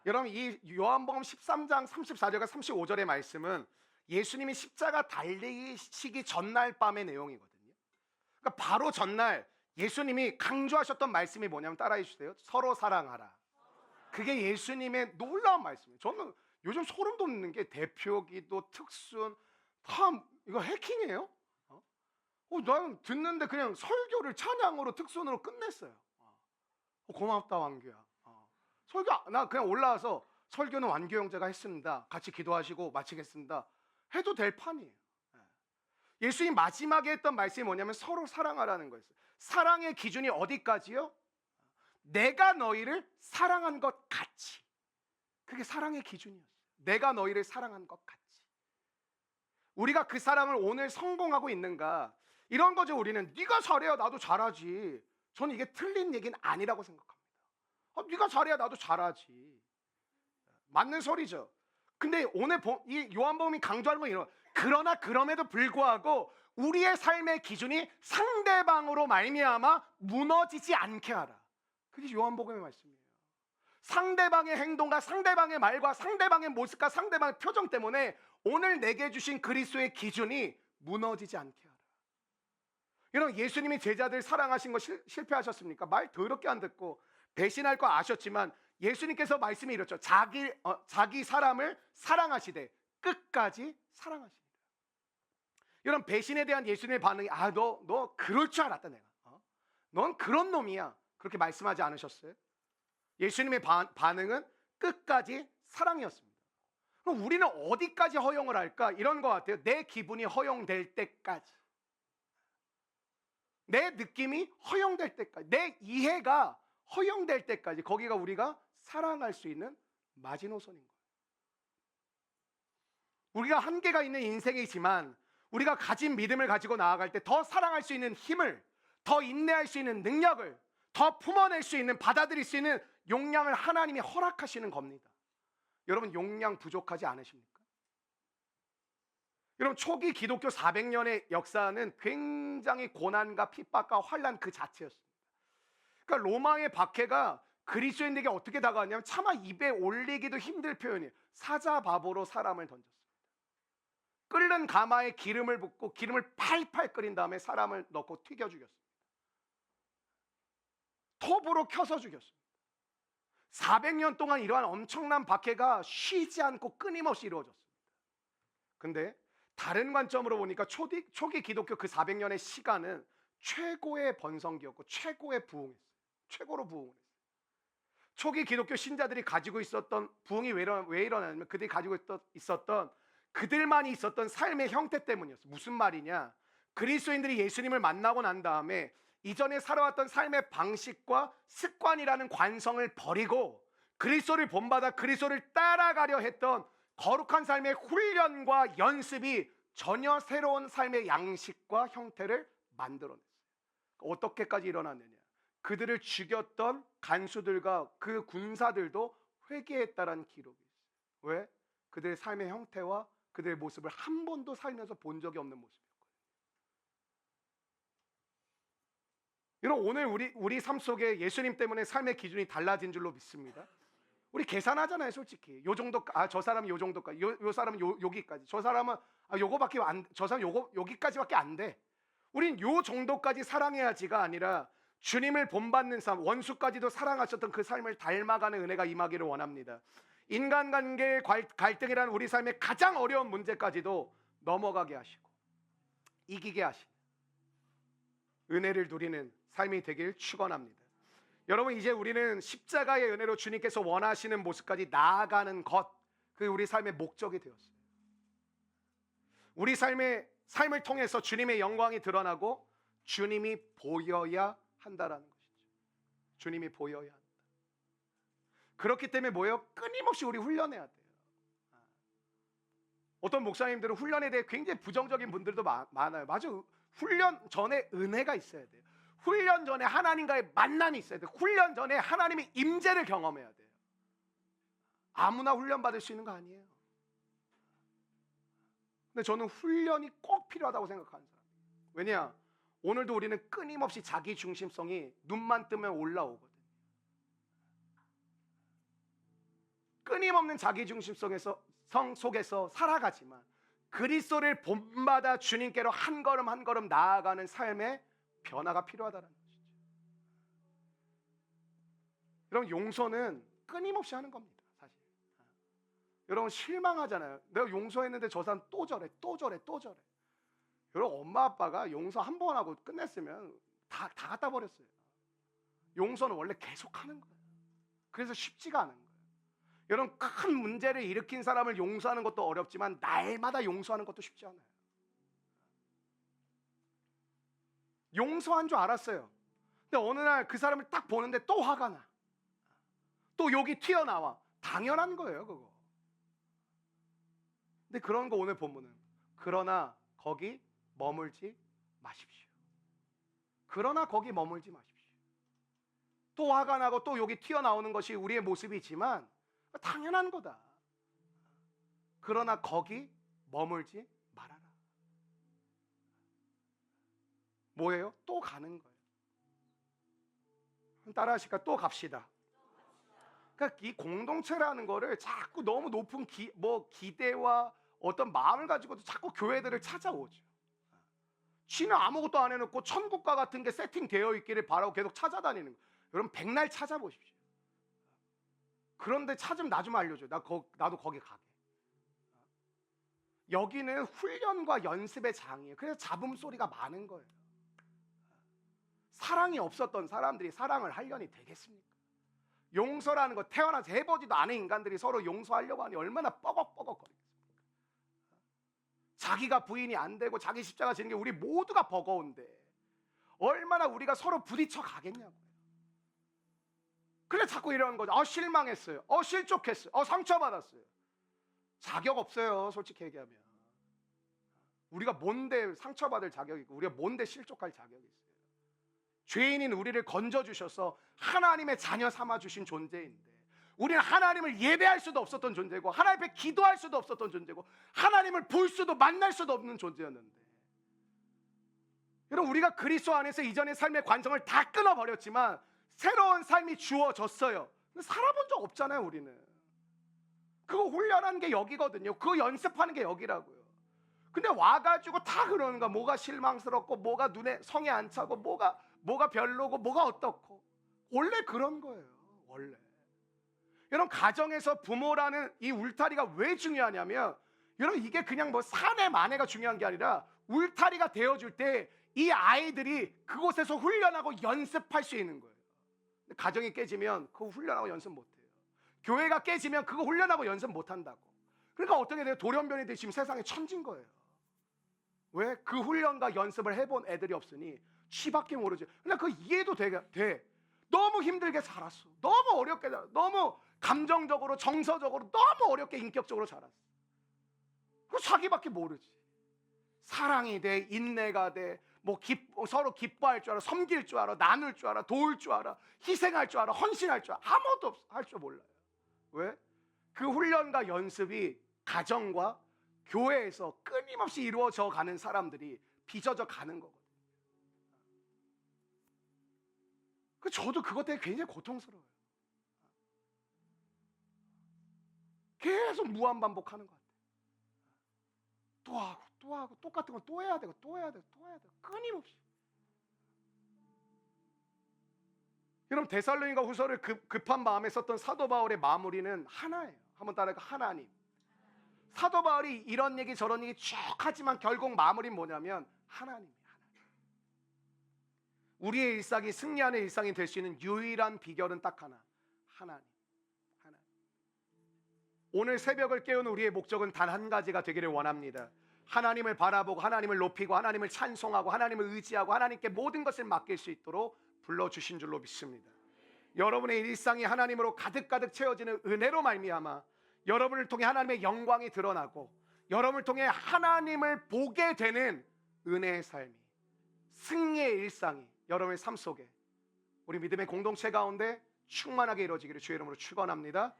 여러분 이 요한복음 13장 34절과 35절의 말씀은 예수님이 십자가 달리시기 전날 밤의 내용이거든요. 그러니까 바로 전날 예수님이 강조하셨던 말씀이 뭐냐면 따라해 주세요. 서로 사랑하라. 그게 예수님의 놀라운 말씀이에요. 저는 요즘 소름 돋는 게 대표기도 특순 다 이거 해킹이에요? 나는 듣는데 그냥 설교를 찬양으로 특순으로 끝냈어요. 고맙다 왕규야. 설교 나 그냥 올라와서 설교는 완규 형제가 했습니다. 같이 기도하시고 마치겠습니다. 해도 될 판이에요. 예수님 마지막에 했던 말씀이 뭐냐면 서로 사랑하라는 거였어요. 사랑의 기준이 어디까지요? 내가 너희를 사랑한 것 같이. 그게 사랑의 기준이었어요. 내가 너희를 사랑한 것 같이. 우리가 그 사랑을 오늘 성공하고 있는가? 이런 거죠. 우리는 네가 잘해야 나도 잘하지. 저는 이게 틀린 얘기는 아니라고 생각합니다. 네가 잘해야 나도 잘하지. 맞는 소리죠. 근데 오늘 이 요한복음이 강조하는 건 이런. 그러나 그럼에도 불구하고 우리의 삶의 기준이 상대방으로 말미암아 무너지지 않게 하라. 그게 요한복음의 말씀이에요. 상대방의 행동과 상대방의 말과 상대방의 모습과 상대방의 표정 때문에 오늘 내게 주신 그리스도의 기준이 무너지지 않게 하라. 여러분 예수님이 제자들 사랑하신 거 실패하셨습니까? 말 더럽게 안 듣고 배신할 거 아셨지만 예수님께서 말씀이 이렇죠. 자기 사람을 사랑하시되 끝까지 사랑하십니다. 여러분 배신에 대한 예수님의 반응이 너 그럴 줄 알았다 내가. 넌 그런 놈이야. 그렇게 말씀하지 않으셨어요? 예수님의 반응은 끝까지 사랑이었습니다. 그럼 우리는 어디까지 허용을 할까? 이런 것 같아요. 내 기분이 허용될 때까지. 내 느낌이 허용될 때까지. 내 이해가 허용될 때까지. 거기가 우리가 사랑할 수 있는 마지노선인 거예요. 우리가 한계가 있는 인생이지만 우리가 가진 믿음을 가지고 나아갈 때 더 사랑할 수 있는 힘을, 더 인내할 수 있는 능력을, 더 품어낼 수 있는, 받아들일 수 있는 용량을 하나님이 허락하시는 겁니다. 여러분 용량 부족하지 않으십니까? 여러분 초기 기독교 400년의 역사는 굉장히 고난과 핍박과 환난 그 자체였습니다. 그러니까 로마의 박해가 그리스도인에게 어떻게 다가왔냐면 차마 입에 올리기도 힘들 표현이에요. 사자바보로 사람을 던졌습니다. 끓는 가마에 기름을 붓고 기름을 팔팔 끓인 다음에 사람을 넣고 튀겨 죽였습니다. 톱으로 켜서 죽였습니다. 400년 동안 이러한 엄청난 박해가 쉬지 않고 끊임없이 이루어졌습니다. 근데 다른 관점으로 보니까 초기 기독교 그 400년의 시간은 최고의 번성기였고 최고의 부흥했어요. 최고로 부흥을 했어요. 초기 기독교 신자들이 가지고 있었던 부흥이 왜 일어나냐면 그들이 가지고 있었던 그들만이 있었던 삶의 형태 때문이었어요. 무슨 말이냐? 그리스도인들이 예수님을 만나고 난 다음에 이전에 살아왔던 삶의 방식과 습관이라는 관성을 버리고 그리스도를 본받아 그리스도를 따라가려 했던 거룩한 삶의 훈련과 연습이 전혀 새로운 삶의 양식과 형태를 만들어냈어요. 어떻게까지 일어났느냐? 그들을 죽였던 간수들과 그 군사들도 회개했다라는 기록이 있어요. 왜? 그들의 삶의 형태와 그들의 모습을 한 번도 살면서 본 적이 없는 모습이었거든요. 여러분, 오늘 우리 삶 속에 예수님 때문에 삶의 기준이 달라진 줄로 믿습니다. 우리 계산하잖아요, 솔직히. 요 정도, 저 사람은 요 정도까지, 요 사람은 여기까지, 저 사람은 요거밖에 저 사람 여기까지밖에 안 돼. 우린 요 정도까지 사랑해야지가 아니라 주님을 본받는 삶, 원수까지도 사랑하셨던 그 삶을 닮아가는 은혜가 임하기를 원합니다. 인간관계의 갈등이라는 우리 삶의 가장 어려운 문제까지도 넘어가게 하시고 이기게 하시는 은혜를 누리는 삶이 되길 축원합니다. 여러분, 이제 우리는 십자가의 은혜로 주님께서 원하시는 모습까지 나아가는 것, 그게 우리 삶의 목적이 되었어요. 우리 삶을 통해서 주님의 영광이 드러나고 주님이 보여야 한다라는 것이죠. 주님이 보여야 한다. 그렇기 때문에 뭐예요? 끊임없이 우리 훈련해야 돼요. 어떤 목사님들은 훈련에 대해 굉장히 부정적인 분들도 많아요. 맞아, 훈련 전에 은혜가 있어야 돼요. 훈련 전에 하나님과의 만남이 있어야 돼요. 훈련 전에 하나님의 임재를 경험해야 돼요. 아무나 훈련 받을 수 있는 거 아니에요. 근데 저는 훈련이 꼭 필요하다고 생각하는 사람이에요. 왜냐? 오늘도 우리는 끊임없이 자기 중심성이 눈만 뜨면 올라오거든요. 끊임없는 자기 중심성에서 속에서 살아가지만 그리스도를 본받아 주님께로 한 걸음 한 걸음 나아가는 삶의 변화가 필요하다는 것이죠. 여러분, 용서는 끊임없이 하는 겁니다, 사실. 여러분, 실망하잖아요. 내가 용서했는데 저 사람 또 저래. 여러분, 엄마 아빠가 용서 한 번 하고 끝냈으면 다 갖다 버렸어요. 용서는 원래 계속 하는 거예요. 그래서 쉽지가 않은 거예요. 여러분, 큰 문제를 일으킨 사람을 용서하는 것도 어렵지만 날마다 용서하는 것도 쉽지 않아요. 용서한 줄 알았어요. 근데 어느 날 그 사람을 딱 보는데 또 화가 나. 또 욕이 튀어나와. 당연한 거예요, 그거. 근데 그런 거 오늘 본문은 그러나 거기 머물지 마십시오. 그러나 거기 머물지 마십시오. 또 화가 나고 또 욕이 튀어나오는 것이 우리의 모습이지만 당연한 거다. 그러나 거기 머물지 말아라. 뭐예요? 또 가는 거예요. 따라하실까? 또 갑시다. 그러니까 이 공동체라는 거를 자꾸 너무 높은 기대와 어떤 마음을 가지고도 자꾸 교회들을 찾아오죠. 쥐는 아무것도 안 해놓고 천국과 같은 게 세팅되어 있기를 바라고 계속 찾아다니는 거예요. 여러분, 백날 찾아보십시오. 그런데 찾으면 나 좀 알려줘. 나도 거기 가게. 여기는 훈련과 연습의 장이에요. 그래서 잡음 소리가 많은 거예요. 사랑이 없었던 사람들이 사랑을 하려니 되겠습니까? 용서라는 거, 태어나서 해보지도 않은 인간들이 서로 용서하려고 하니 얼마나 뻐걱뻐걱거리겠습니까? 자기가 부인이 안 되고 자기 십자가 지는 게 우리 모두가 버거운데 얼마나 우리가 서로 부딪혀 가겠냐고요. 그래 자꾸 이러는 거죠. 실망했어요. 실족했어요. 상처받았어요. 자격 없어요, 솔직히 얘기하면. 우리가 뭔데 상처받을 자격이 있고 우리가 뭔데 실족할 자격이 있어요. 죄인인 우리를 건져주셔서 하나님의 자녀 삼아주신 존재인데 우리는 하나님을 예배할 수도 없었던 존재고 하나님 앞에 기도할 수도 없었던 존재고 하나님을 볼 수도 만날 수도 없는 존재였는데, 여러분, 우리가 그리스도 안에서 이전의 삶의 관성을 다 끊어버렸지만 새로운 삶이 주어졌어요. 살아본 적 없잖아요, 우리는. 그거 훈련하는 게 여기거든요. 그거 연습하는 게 여기라고요. 근데 와가지고 다 그러는 거야. 뭐가 실망스럽고 뭐가 눈에 성에 안 차고 뭐가 별로고 뭐가 어떻고. 원래 그런 거예요, 원래. 여러분, 가정에서 부모라는 이 울타리가 왜 중요하냐면, 여러분, 이게 그냥 사내 만회가 중요한 게 아니라 울타리가 되어줄 때 이 아이들이 그곳에서 훈련하고 연습할 수 있는 거예요. 가정이 깨지면 그거 훈련하고 연습 못해요. 교회가 깨지면 그거 훈련하고 연습 못한다고. 그러니까 어떻게 돼요? 돌연변이 되시면 세상에 천진 거예요. 왜? 그 훈련과 연습을 해본 애들이 없으니 쥐밖에 모르지. 근데 그 이해도 돼. 너무 힘들게 살았어. 너무 어렵게 살았어. 너무 감정적으로 정서적으로 너무 어렵게 인격적으로 자랐어. 그 자기밖에 모르지. 사랑이 돼, 인내가 돼, 서로 기뻐할 줄 알아, 섬길 줄 알아, 나눌 줄 알아, 도울 줄 알아, 희생할 줄 알아, 헌신할 줄 알아. 아무것도 할 줄 몰라요. 왜? 그 훈련과 연습이 가정과 교회에서 끊임없이 이루어져 가는 사람들이 빚어져 가는 거거든요. 저도 그것 때문에 굉장히 고통스러워요. 계속 무한 반복하는 것 같아요. 또 하고 또 하고 똑같은 거 또 해야 되고 또 해야 되고 또 해야 되고 끊임없이. 여러분 데살로니가 후서를 급한 마음에 썼던 사도 바울의 마무리는 하나예요. 한번 따라해요. 하나님. 사도 바울이 이런 얘기 저런 얘기 쭉 하지만 결국 마무리는 뭐냐면 하나님이에요. 우리의 일상이 승리하는 일상이 될 수 있는 유일한 비결은 딱 하나. 하나님. 오늘 새벽을 깨우는 우리의 목적은 단 한 가지가 되기를 원합니다. 하나님을 바라보고 하나님을 높이고 하나님을 찬송하고 하나님을 의지하고 하나님께 모든 것을 맡길 수 있도록 불러주신 줄로 믿습니다. 여러분의 일상이 하나님으로 가득가득 채워지는 은혜로 말미암아 여러분을 통해 하나님의 영광이 드러나고 여러분을 통해 하나님을 보게 되는 은혜의 삶이, 승리의 일상이 여러분의 삶 속에 우리 믿음의 공동체 가운데 충만하게 이루어지기를 주의 이름으로 축원합니다.